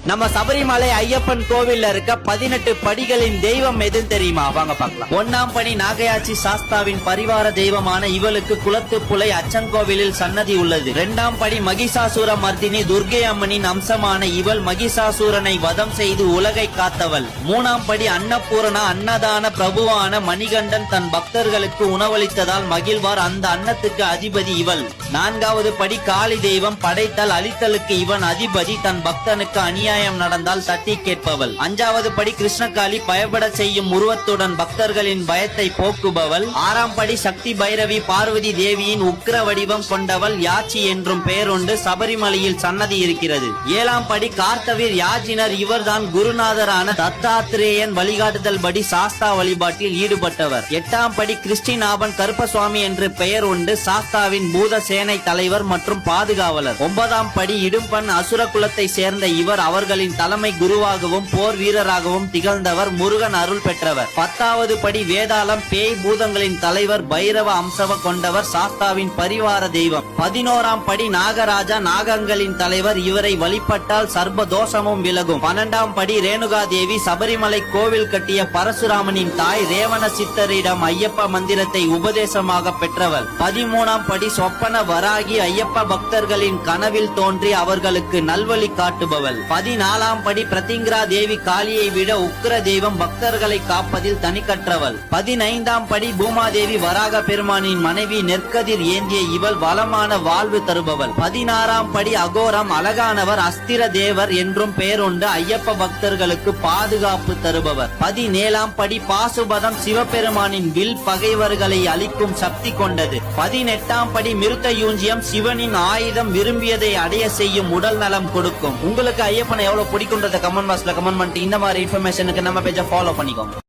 நம்ம சபரிமலை ஐயப்பன் கோவில்ல இருக்க 18 படிகளின் தெய்வம் எதுன்னு தெரியுமா? வாங்க பார்க்கலாம். 1ஆம் படி நாகையாச்சி சாஸ்தாவின் பரிவார தெய்வமான இவளுக்கு குளத்துப்புலை அச்சங்கோவிலில் சன்னதி உள்ளது. 2ஆம் படி மகிஷாசூர மர்தினி துர்கை அம்மனின் அம்சமான இவள் மகிஷாசூரனை வதம் செய்து உலகை காத்தவள். 3ஆம் படி அன்னபூரணா அன்னதான பிரபுவான மணிகண்டன் தன் பக்தர்களுக்கு உணவளித்ததால் மகிழ்வார், அந்த அன்னத்துக்கு அதிபதி இவள். 4வது படி காளி தெய்வம், படைத்தல் அளித்தலுக்கு இவன் அதிபதி, தன் பக்தனுக்கு அநியாயம் நடந்தால் தட்டி கேட்பவள். 5வது படி கிருஷ்ணகாளி, பயப்பட செய்யும் உருவத்துடன் பக்தர்களின் பயத்தை போக்குபவள். 6ஆம் படி சக்தி பைரவி, பார்வதி தேவியின் உக்கிர வடிவம் கொண்டவள், யாச்சி என்றும் பெயருண்டு, சபரிமலையில் சன்னதி இருக்கிறது. 7ஆம் படி கார்த்தவீர் யாஜினர், இவர்தான் குருநாதரான தத்தாத்திரேயன் வழிகாட்டுதல் படி சாஸ்தா வழிபாட்டில் ஈடுபட்டவர். 8ஆம் படி கிறிஸ்டினாபன் கருப்பசுவாமி என்று பெயர் உண்டு, சாஸ்தாவின் பூத சேனை தலைவர் மற்றும் பாதுகாவலர். 9ஆம் படி இடும்பன், அசுர குலத்தை சேர்ந்த இவர் அவர்களின் தலைமை குருவாகவும் போர் வீரராகவும் திகழ்ந்தவர், முருகன் அருள் பெற்றவர். 10வது படி வேதாளம், பேய் பூதங்களின் தலைவர், பைரவ அம்சவ கொண்டவர், சாஸ்தாவின் பரிவார தெய்வம். 11ஆம் படி நாகராஜா, நாகங்களின் தலைவர், இவரை வழிபட்டால் சர்ப தோஷமும் விலகும். 12ஆம் படி ரேணுகா தேவி, சபரிமலை கோவில் கட்டிய பரசுராமனின் தாய், ரேவண சித்தரிடம் ஐயப்ப மந்திரத்தை உபதேசமாக பெற்றவர். 13ஆம் படி சொப்பன வராகி, ஐயப்ப பக்தர்களின் கனவில் தோன்றி அவர்களுக்கு நல்வழி காட்டுபவள். 14ஆம் படி பிரதிங்கிரா தேவி, காளியை விட உக்கிர தெய்வம், பக்தர்களை காப்பதில் தனிக்கற்றவள். 15ஆம் படி பூமாதேவி, வராக பெருமானின் மனைவி, நெற்கதிர் ஏந்திய இவள் வளமான வாழ்வு தருபவள். 16ஆம் படி அகோரம், அழகானவர், அஸ்திர தேவர் என்றும் பெயருண்டு, ஐயப்ப பக்தர்களுக்கு பாதுகாப்பு தருபவர். 17ஆம் படி பாசுபதம், சிவபெருமானின் வில், பகைவர்களை அழிக்கும் சக்தி கொண்டது. 18ஆம் படி மிருத்தயூஞ்சியம், சிவனின் ஆயுதம், விரும்பியதை அடைய செய்யும் உடல் நலம் கொடுக்கும். உங்களுக்கு ஐயப்பனை எவ்வளவு பிடிக்கும்ன்றத கமெண்ட் பாக்ஸ்ல கமெண்ட் பண்ணிட்டு இந்த மாதிரி இன்ஃபர்மேஷனுக்கு நம்ம பேஜை ஃபாலோ பண்ணிக்கோங்க.